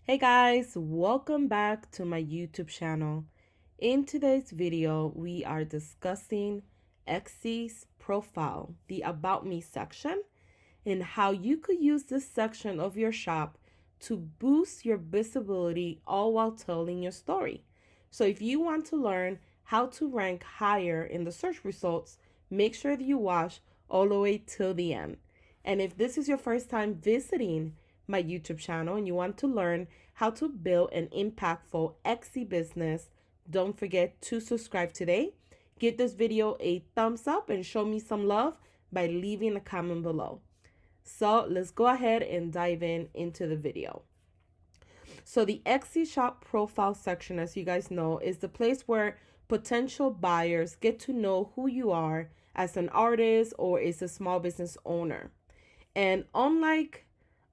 Hey guys, welcome back to my YouTube channel. In today's video, we are discussing Etsy's profile, the About Me section, and how you could use this section of your shop to boost your visibility all while telling your story. So if you want to learn how to rank higher in the search results, make sure that you watch all the way till the end. And if this is your first time visiting my YouTube channel and you want to learn how to build an impactful Etsy business, don't forget to subscribe today. Give this video a thumbs up and show me some love by leaving a comment below. So let's go ahead and dive into the video. So the Etsy shop profile section, as you guys know, is the place where potential buyers get to know who you are as an artist or as a small business owner. And unlike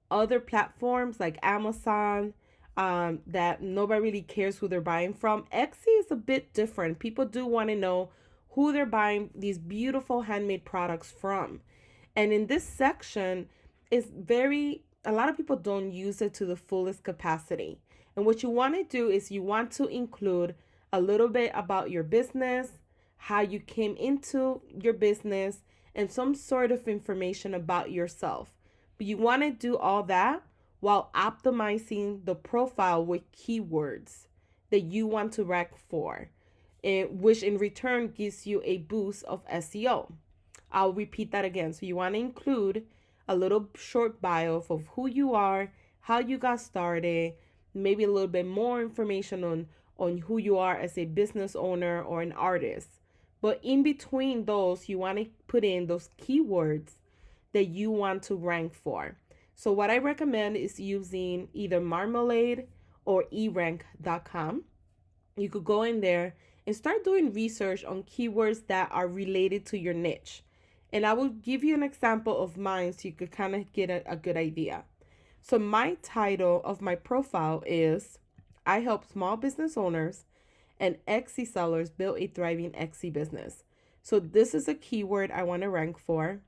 other platforms like Amazon, that nobody really cares who they're buying from, Etsy is a bit different. People do want to know who they're buying these beautiful handmade products from. And in this section is a lot of people don't use it to the fullest capacity. And what you want to do is you want to include a little bit about your business, how you came into your business, and some sort of information about yourself. But you want to do all that while optimizing the profile with keywords that you want to rank for, which in return gives you a boost of SEO. I'll repeat that again. So you want to include a little short bio of who you are, how you got started, maybe a little bit more information on who you are as a business owner or an artist. But in between those, you want to put in those keywords that you want to rank for. So what I recommend is using either Marmalead or erank.com. You could go in there and start doing research on keywords that are related to your niche. And I will give you an example of mine so you could kind of get a good idea. So my title of my profile is I help small business owners and Etsy sellers build a thriving Etsy business. So this is a keyword I want to rank for.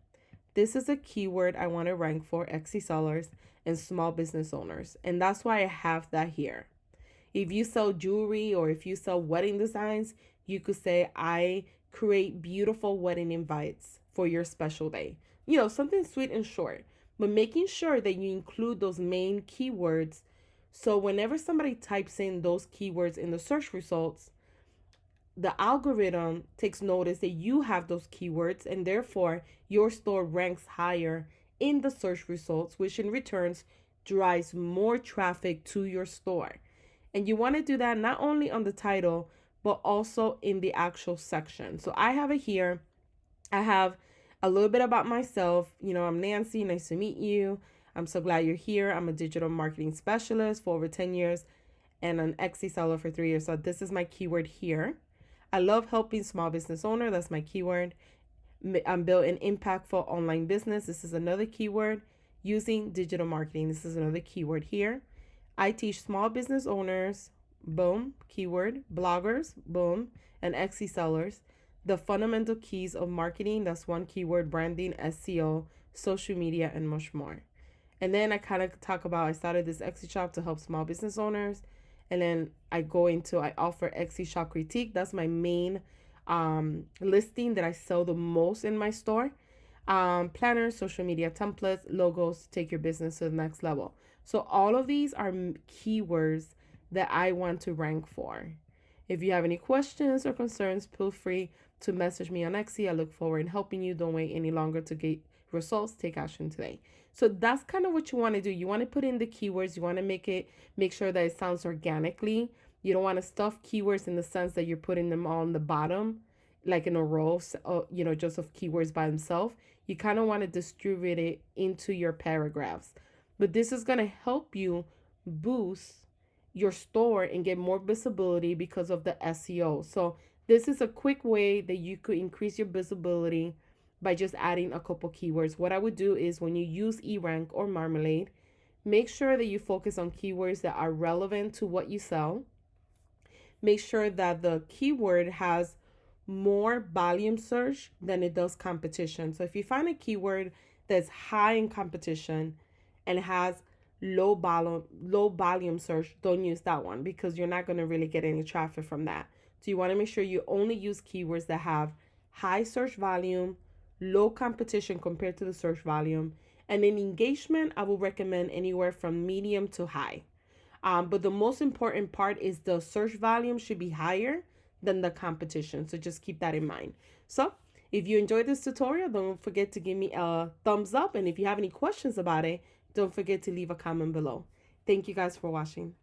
This is a keyword I want to rank for Etsy sellers and small business owners. And that's why I have that here. If you sell jewelry or if you sell wedding designs, you could say, I create beautiful wedding invites for your special day. You know, something sweet and short, but making sure that you include those main keywords. So whenever somebody types in those keywords in the search results, the algorithm takes notice that you have those keywords and therefore your store ranks higher in the search results, which in returns drives more traffic to your store. And you want to do that not only on the title, but also in the actual section. So I have it here. I have a little bit about myself. You know, I'm Nancy. Nice to meet you. I'm so glad you're here. I'm a digital marketing specialist for over 10 years and an Etsy seller for 3 years. So this is my keyword here. I love helping small business owner. That's my keyword. I'm built an impactful online business. This is another keyword. Using digital marketing. This is another keyword here. I teach small business owners, boom, keyword, bloggers, boom, and Etsy sellers the fundamental keys of marketing. That's one keyword, branding, SEO, social media, and much more. And then I kind of talk about I started this Etsy shop to help small business owners. And then I offer Etsy shop critique. That's my main listing that I sell the most in my store. Planners, social media templates, logos to take your business to the next level. So all of these are keywords that I want to rank for. If you have any questions or concerns, feel free to message me on Etsy. I look forward in helping you. Don't wait any longer to get results. Take action today. So that's kind of what you want to do. You want to put in the keywords. You want to make sure that it sounds organically. You don't want to stuff keywords in the sense that you're putting them on the bottom, like in a row, just of keywords by themselves. You kind of want to distribute it into your paragraphs. But this is going to help you boost your store and get more visibility because of the SEO. So this is a quick way that you could increase your visibility by just adding a couple keywords. What I would do is when you use erank or Marmalead, make sure that you focus on keywords that are relevant to what you sell. Make sure that the keyword has more volume search than it does competition. So if you find a keyword that's high in competition and has low volume search, don't use that one because you're not going to really get any traffic from that. So you want to make sure you only use keywords that have high search volume, low competition compared to the search volume, and in engagement, I will recommend anywhere from medium to high. But the most important part is the search volume should be higher than the competition. So just keep that in mind. So if you enjoyed this tutorial, don't forget to give me a thumbs up. And if you have any questions about it, don't forget to leave a comment below. Thank you guys for watching.